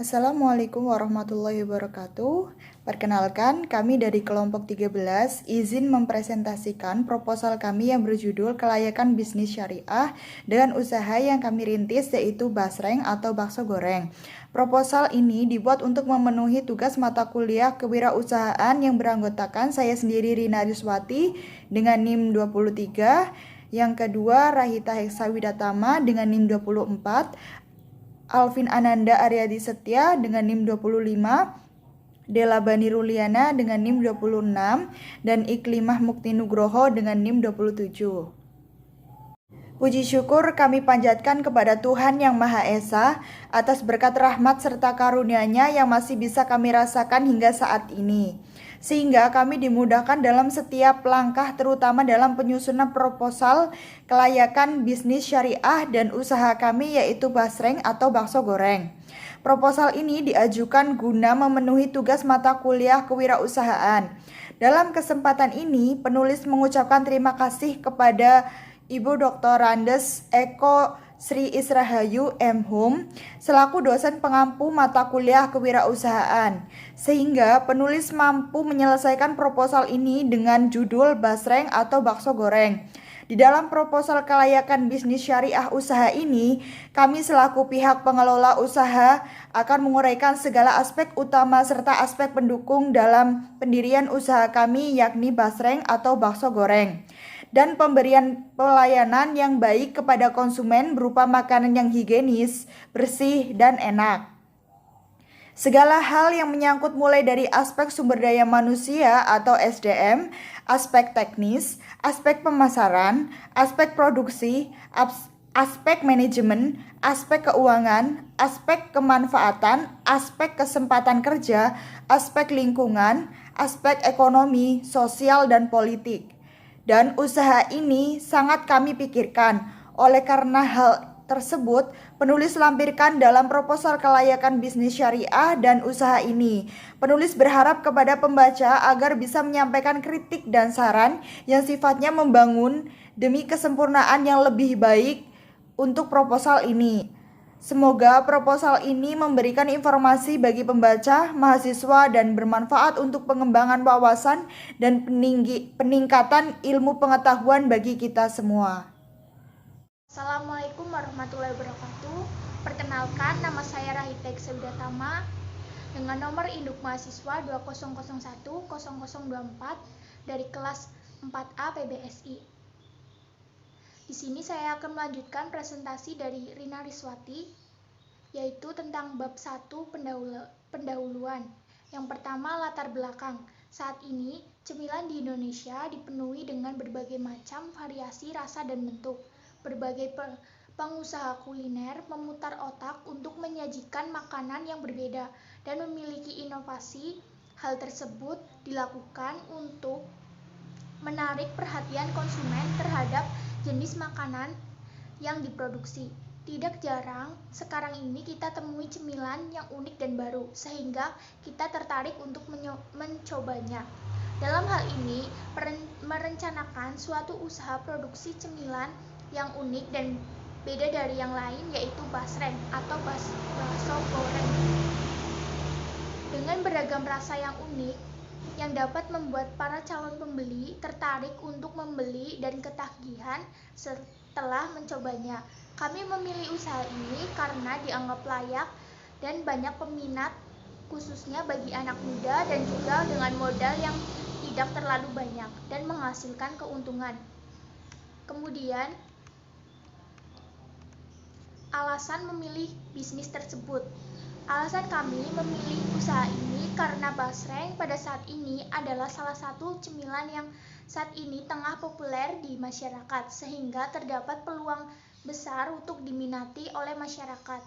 Assalamualaikum warahmatullahi wabarakatuh. Perkenalkan, kami dari kelompok 13 izin mempresentasikan proposal kami yang berjudul Kelayakan Bisnis Syariah dengan usaha yang kami rintis, yaitu basreng atau bakso goreng. Proposal ini dibuat untuk memenuhi tugas mata kuliah kewirausahaan yang beranggotakan saya sendiri Rina Riswati dengan NIM 23, yang kedua Rahita Heksawidatama dengan NIM 24, Alvin Ananda Aryadi Setia dengan NIM 25, Dela Bani Ruliana dengan NIM 26, dan Iklimah Mukti Nugroho dengan NIM 27. Puji syukur kami panjatkan kepada Tuhan Yang Maha Esa atas berkat rahmat serta karunia-Nya yang masih bisa kami rasakan hingga saat ini. Sehingga kami dimudahkan dalam setiap langkah, terutama dalam penyusunan proposal kelayakan bisnis syariah dan usaha kami, yaitu basreng atau bakso goreng. Proposal ini diajukan guna memenuhi tugas mata kuliah kewirausahaan. Dalam kesempatan ini, penulis mengucapkan terima kasih kepada Ibu Dr. Randes Eko Sri Israhayu M.Hum selaku dosen pengampu mata kuliah kewirausahaan, sehingga penulis mampu menyelesaikan proposal ini dengan judul basreng atau bakso goreng. Di dalam proposal kelayakan bisnis syariah usaha ini, kami selaku pihak pengelola usaha akan menguraikan segala aspek utama serta aspek pendukung dalam pendirian usaha kami, yakni basreng atau bakso goreng, dan pemberian pelayanan yang baik kepada konsumen berupa makanan yang higienis, bersih, dan enak. Segala hal yang menyangkut mulai dari aspek sumber daya manusia atau SDM, aspek teknis, aspek pemasaran, aspek produksi, aspek manajemen, aspek keuangan, aspek kemanfaatan, aspek kesempatan kerja, aspek lingkungan, aspek ekonomi, sosial, dan politik. Dan usaha ini sangat kami pikirkan. Oleh karena hal tersebut, penulis lampirkan dalam proposal kelayakan bisnis syariah dan usaha ini. Penulis berharap kepada pembaca agar bisa menyampaikan kritik dan saran yang sifatnya membangun demi kesempurnaan yang lebih baik untuk proposal ini. Semoga proposal ini memberikan informasi bagi pembaca, mahasiswa, dan bermanfaat untuk pengembangan wawasan dan peningkatan ilmu pengetahuan bagi kita semua. Assalamualaikum warahmatullahi wabarakatuh. Perkenalkan, nama saya Rahita Heksawidatama dengan nomor induk mahasiswa 20010024 dari kelas 4A PBSI. Di sini saya akan melanjutkan presentasi dari Rina Riswati, yaitu tentang bab 1 pendahuluan. Yang pertama, latar belakang. Saat ini, cemilan di Indonesia dipenuhi dengan berbagai macam variasi rasa dan bentuk. Berbagai pengusaha kuliner memutar otak untuk menyajikan makanan yang berbeda dan memiliki inovasi. Hal tersebut dilakukan untuk menarik perhatian konsumen terhadap jenis makanan yang diproduksi. Tidak jarang sekarang ini kita temui cemilan yang unik dan baru, sehingga kita tertarik untuk mencobanya. Dalam hal ini, merencanakan suatu usaha produksi cemilan yang unik dan beda dari yang lain, yaitu basreng atau bakso goreng. Dengan beragam rasa yang unik, yang dapat membuat para calon pembeli tertarik untuk membeli dan ketagihan setelah mencobanya. Kami memilih usaha ini karena dianggap layak dan banyak peminat, khususnya bagi anak muda, dan juga dengan modal yang tidak terlalu banyak dan menghasilkan keuntungan. Kemudian, alasan memilih bisnis tersebut. Alasan kami memilih usaha ini karena basreng pada saat ini adalah salah satu cemilan yang saat ini tengah populer di masyarakat, sehingga terdapat peluang besar untuk diminati oleh masyarakat,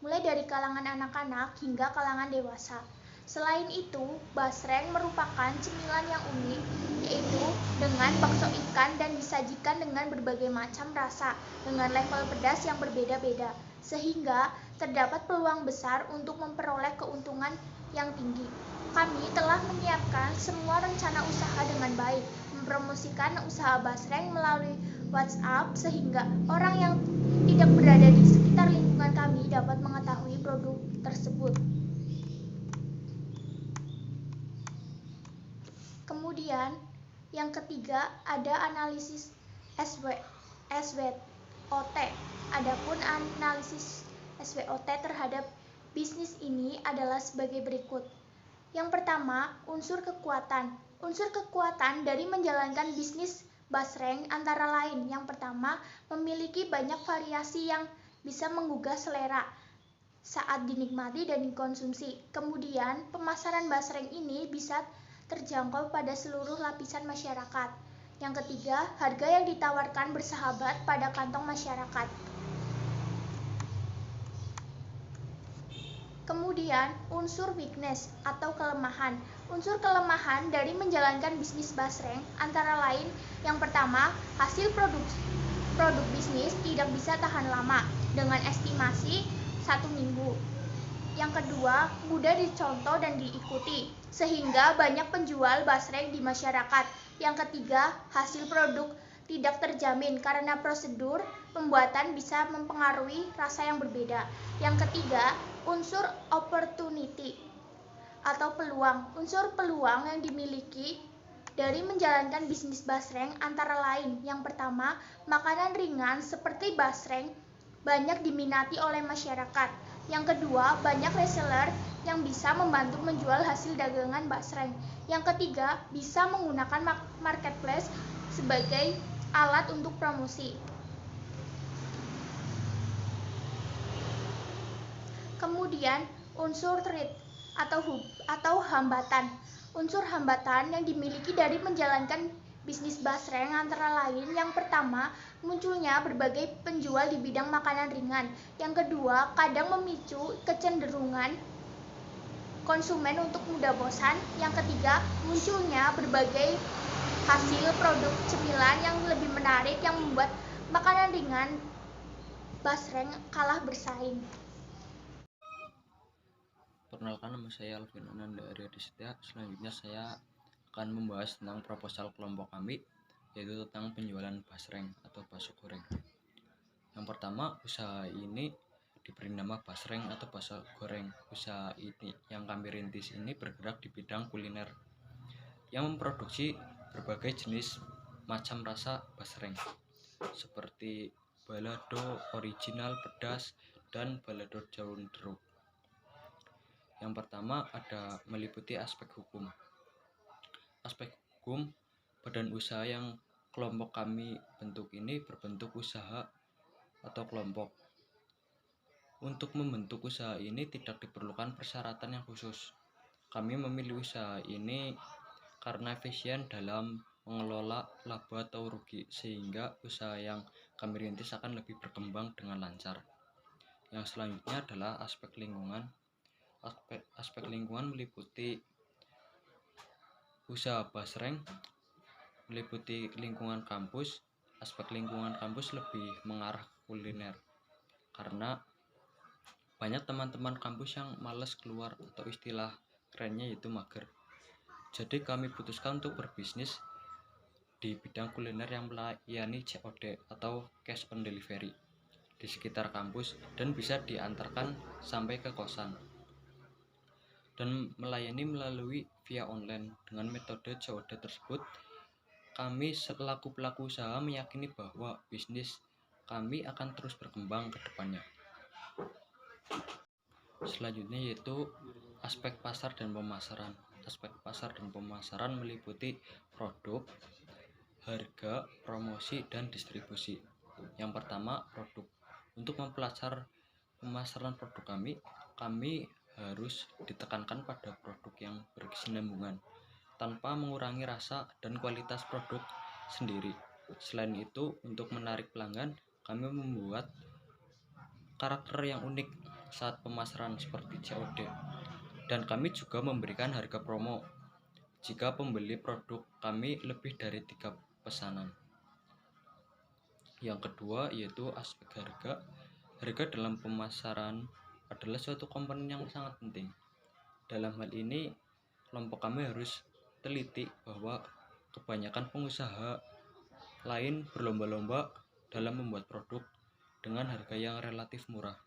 mulai dari kalangan anak-anak hingga kalangan dewasa. Selain itu, basreng merupakan cemilan yang unik, yaitu dengan bakso ikan dan disajikan dengan berbagai macam rasa dengan level pedas yang berbeda-beda, sehingga terdapat peluang besar untuk memperoleh keuntungan yang tinggi. Kami telah menyiapkan semua rencana usaha dengan baik, mempromosikan usaha basreng melalui WhatsApp sehingga orang yang tidak berada di sekitar lingkungan kami dapat mengetahui produk tersebut. Kemudian yang ketiga ada analisis SWOT. Adapun analisis SWOT terhadap bisnis ini adalah sebagai berikut. Yang pertama, unsur kekuatan. Unsur kekuatan dari menjalankan bisnis basreng antara lain. Yang pertama, memiliki banyak variasi yang bisa menggugah selera saat dinikmati dan dikonsumsi. Kemudian, pemasaran basreng ini bisa terjangkau pada seluruh lapisan masyarakat. Yang ketiga, harga yang ditawarkan bersahabat pada kantong masyarakat. Kemudian, unsur weakness atau kelemahan. Unsur kelemahan dari menjalankan bisnis basreng antara lain yang pertama, hasil produk bisnis tidak bisa tahan lama dengan estimasi 1 minggu. Yang kedua, mudah dicontoh dan diikuti, sehingga banyak penjual basreng di masyarakat. Yang ketiga, hasil produk tidak terjamin karena prosedur pembuatan bisa mempengaruhi rasa yang berbeda. Yang ketiga, unsur opportunity atau peluang. Unsur peluang yang dimiliki dari menjalankan bisnis basreng antara lain. Yang pertama, makanan ringan seperti basreng banyak diminati oleh masyarakat. Yang kedua, banyak reseller yang bisa membantu menjual hasil dagangan basreng. Yang ketiga, bisa menggunakan marketplace sebagai alat untuk promosi. Kemudian, unsur threat atau hambatan. Unsur hambatan yang dimiliki dari menjalankan bisnis basreng antara lain yang pertama, munculnya berbagai penjual di bidang makanan ringan. Yang kedua, kadang memicu kecenderungan konsumen untuk mudah bosan. Yang ketiga, munculnya berbagai hasil produk cemilan yang lebih menarik yang membuat makanan ringan basreng kalah bersaing. Perkenalkan, nama saya Alvin Ananda Arya Distia. Selanjutnya saya akan membahas tentang proposal kelompok kami, yaitu tentang penjualan basreng atau bakso goreng. Yang pertama, usaha ini diberi nama basreng atau bakso goreng. Usaha ini yang kami rintis ini bergerak di bidang kuliner yang memproduksi berbagai jenis macam rasa basreng seperti balado, original, pedas, dan balado daun jeruk. Yang pertama ada meliputi aspek hukum. Aspek hukum, badan usaha yang kelompok kami bentuk ini berbentuk usaha atau kelompok. Untuk membentuk usaha ini tidak diperlukan persyaratan yang khusus. Kami memilih usaha ini karena efisien dalam mengelola laba atau rugi, sehingga usaha yang kami rintis akan lebih berkembang dengan lancar. Yang selanjutnya adalah aspek lingkungan. Aspek lingkungan meliputi usaha basreng, meliputi lingkungan kampus. Aspek lingkungan kampus lebih mengarah ke kuliner karena banyak teman-teman kampus yang malas keluar, atau istilah kerennya yaitu mager. Jadi kami putuskan untuk berbisnis di bidang kuliner yang melayani COD atau cash on delivery di sekitar kampus dan bisa diantarkan sampai ke kosan, dan melayani melalui via online. Dengan metode COD tersebut, kami selaku pelaku usaha meyakini bahwa bisnis kami akan terus berkembang ke depannya. Selanjutnya yaitu aspek pasar dan pemasaran. Aspek pasar dan pemasaran meliputi produk, harga, promosi, dan distribusi. Yang pertama, produk. Untuk mempelajari pemasaran produk kami harus ditekankan pada produk yang berkesinambungan tanpa mengurangi rasa dan kualitas produk sendiri. Selain itu, untuk menarik pelanggan, kami membuat karakter yang unik saat pemasaran seperti COD, dan kami juga memberikan harga promo jika pembeli produk kami lebih dari 3 pesanan. Yang kedua yaitu aspek harga. Harga dalam pemasaran adalah suatu komponen yang sangat penting. Dalam hal ini, kelompok kami harus teliti bahwa kebanyakan pengusaha lain berlomba-lomba dalam membuat produk dengan harga yang relatif murah,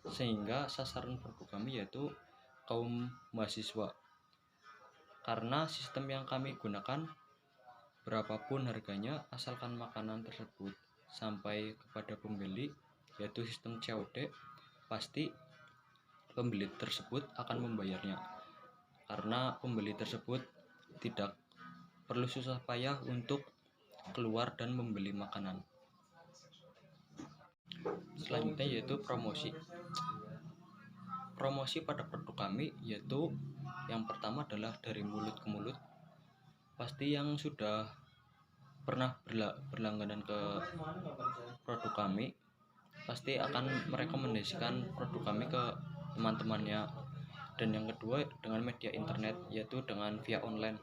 sehingga sasaran produk kami yaitu kaum mahasiswa. karena sistem yang kami gunakan berapapun harganya asalkan makanan tersebut sampai kepada pembeli, yaitu sistem COD, pasti pembeli tersebut akan membayarnya karena pembeli tersebut tidak perlu susah payah untuk keluar dan membeli makanan. Selanjutnya yaitu promosi. Promosi pada produk kami yaitu yang pertama adalah dari mulut ke mulut. Pasti yang sudah pernah berlangganan ke produk kami pasti akan merekomendasikan produk kami ke teman-temannya. Dan yang kedua dengan media internet, yaitu dengan via online.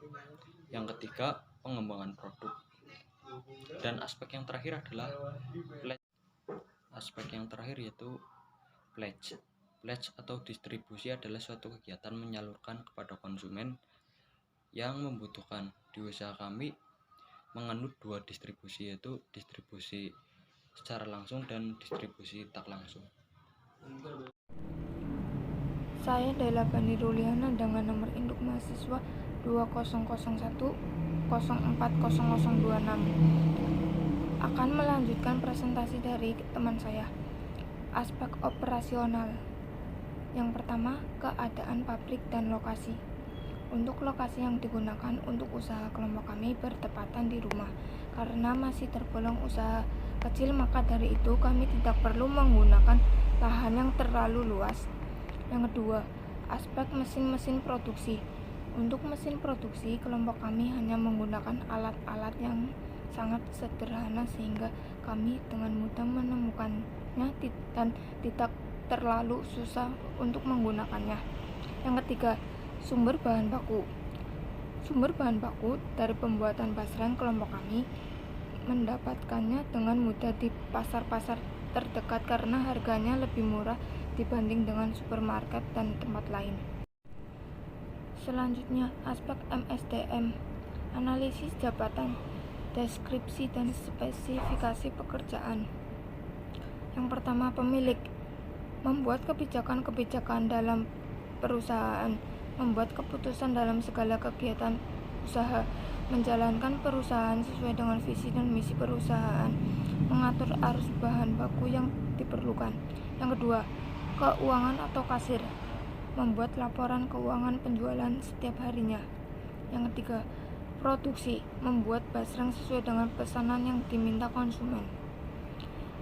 Yang ketiga pengembangan produk. Dan aspek yang terakhir adalah pledge. Aspek yang terakhir yaitu pledge. Pledge atau distribusi adalah suatu kegiatan menyalurkan kepada konsumen yang membutuhkan. Di usaha kami menganut dua distribusi, yaitu distribusi secara langsung dan distribusi tak langsung. Saya Dela Bani Ruliana dengan nomor induk mahasiswa 2001040026 akan melanjutkan presentasi dari teman saya. Aspek operasional. Yang pertama, keadaan pabrik dan lokasi. Untuk lokasi yang digunakan untuk usaha kelompok kami bertepatan di rumah. Karena masih tergolong usaha kecil, maka dari itu kami tidak perlu menggunakan lahan yang terlalu luas. Yang kedua, aspek mesin-mesin produksi. Untuk mesin produksi, kelompok kami hanya menggunakan alat-alat yang sangat sederhana sehingga kami dengan mudah menemukannya dan tidak terlalu susah untuk menggunakannya. Yang ketiga, sumber bahan baku. Sumber bahan baku dari pembuatan basreng kelompok kami mendapatkannya dengan mudah di pasar-pasar terdekat karena harganya lebih murah dibanding dengan supermarket dan tempat lain. Selanjutnya, aspek MSDM, analisis jabatan, deskripsi dan spesifikasi pekerjaan. Yang pertama, pemilik membuat kebijakan-kebijakan dalam perusahaan, membuat keputusan dalam segala kegiatan usaha, menjalankan perusahaan sesuai dengan visi dan misi perusahaan, mengatur arus bahan baku yang diperlukan. Yang kedua, keuangan atau kasir, membuat laporan keuangan penjualan setiap harinya. Yang ketiga, produksi, membuat basreng sesuai dengan pesanan yang diminta konsumen.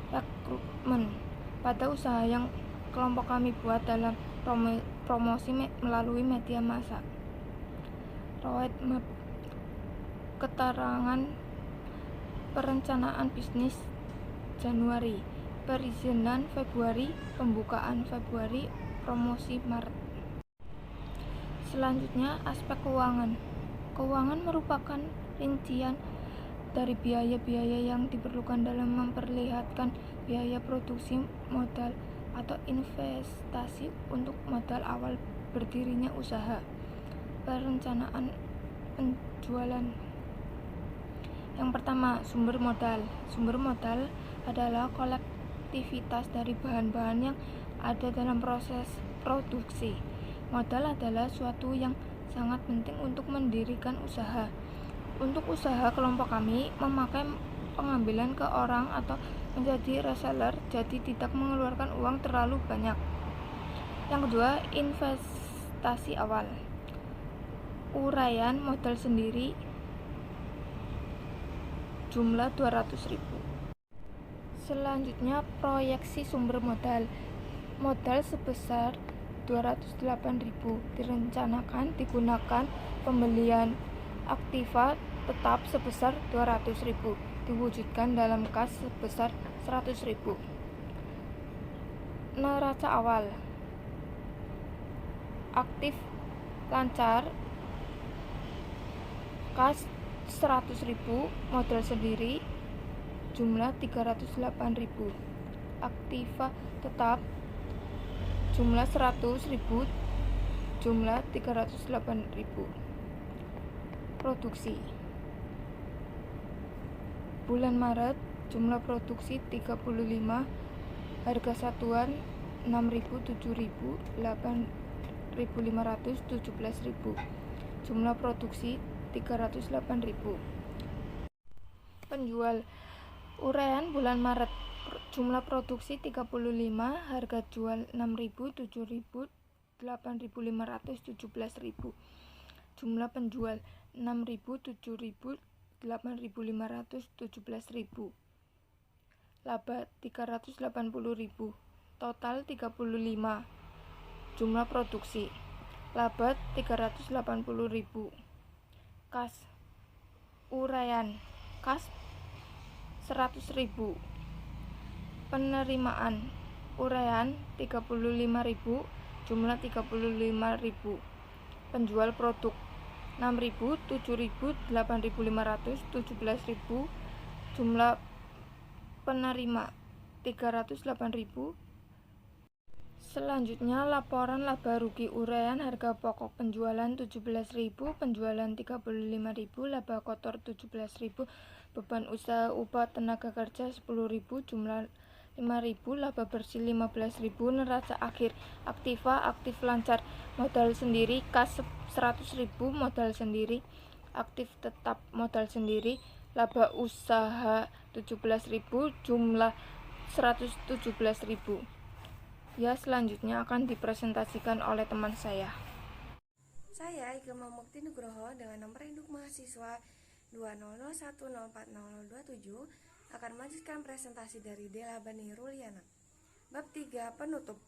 Rekrutmen, pada usaha yang kelompok kami buat dalam promosi melalui media massa. Roadmap, keterangan perencanaan bisnis Januari, perizinan Februari, pembukaan Februari, promosi Maret. Selanjutnya, aspek keuangan. Keuangan merupakan rincian dari biaya-biaya yang diperlukan dalam memperlihatkan biaya produksi, modal atau investasi untuk modal awal berdirinya usaha. Perencanaan penjualan. Yang pertama, sumber modal. Sumber modal adalah kolektivitas dari bahan-bahan yang ada dalam proses produksi. Modal adalah suatu yang sangat penting untuk mendirikan usaha. Untuk usaha kelompok kami memakai pengambilan ke orang atau menjadi reseller, jadi tidak mengeluarkan uang terlalu banyak. Yang kedua, investasi awal. Uraian modal sendiri jumlah 200.000. Selanjutnya, proyeksi sumber modal. Modal sebesar 208.000 direncanakan digunakan pembelian aktiva tetap sebesar 200.000, diwujudkan dalam kas sebesar 100.000. Neraca awal. Aktif lancar, kas 100.000, modal sendiri jumlah 308.000. Aktiva tetap jumlah 100.000, jumlah 308.000. Produksi. Bulan Maret jumlah produksi 35, harga satuan 6.000, 7.000, 8.500, 17.000. Jumlah produksi 308.000. Penjual urean bulan Maret, jumlah produksi 35, harga jual 6.000, 7.000, 8.500, 17.000. Jumlah penjual 6.000, 7.000, 8.500, 17.000. Laba 380.000. Total 35. Jumlah produksi. Laba 380.000. Kas urean. Kas 100.000. Penerimaan urean 35.000, jumlah 35.000. Penjual produk 6.000, 7.000, 8.500, 17.000. Jumlah penerima 308.000. Selanjutnya laporan laba rugi urean. Harga pokok penjualan 17.000, penjualan 35.000, laba kotor 17.000, beban usaha upah tenaga kerja 10.000, jumlah 5.000, laba bersih 15.000, neraca akhir aktiva aktif lancar, modal sendiri kas 100.000, modal sendiri aktif tetap modal sendiri, laba usaha 17.000, jumlah 117.000. Ya, selanjutnya akan dipresentasikan oleh teman saya. Saya Ike Mukti Nugroho dengan nomor induk mahasiswa 200104027 akan melanjutkan presentasi dari Della Bani Ruliana. Bab 3 penutup.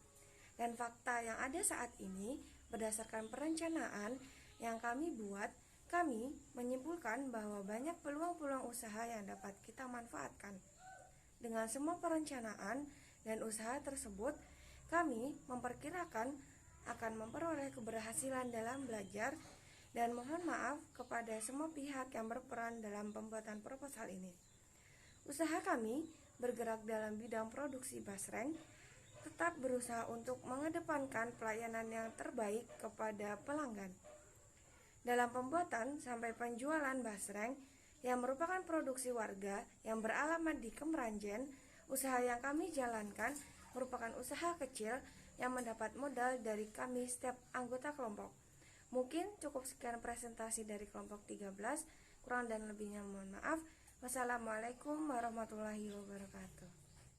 Dan fakta yang ada saat ini berdasarkan perencanaan yang kami buat, kami menyimpulkan bahwa banyak peluang-peluang usaha yang dapat kita manfaatkan. Dengan semua perencanaan dan usaha tersebut, kami memperkirakan akan memperoleh keberhasilan dalam belajar dan mohon maaf kepada semua pihak yang berperan dalam pembuatan proposal ini. Usaha kami bergerak dalam bidang produksi basreng, tetap berusaha untuk mengedepankan pelayanan yang terbaik kepada pelanggan. Dalam pembuatan sampai penjualan basreng yang merupakan produksi warga yang beralamat di Kemeranjen, usaha yang kami jalankan merupakan usaha kecil yang mendapat modal dari kami setiap anggota kelompok. Mungkin cukup sekian presentasi dari kelompok 13, kurang dan lebihnya mohon maaf. Wassalamualaikum warahmatullahi wabarakatuh.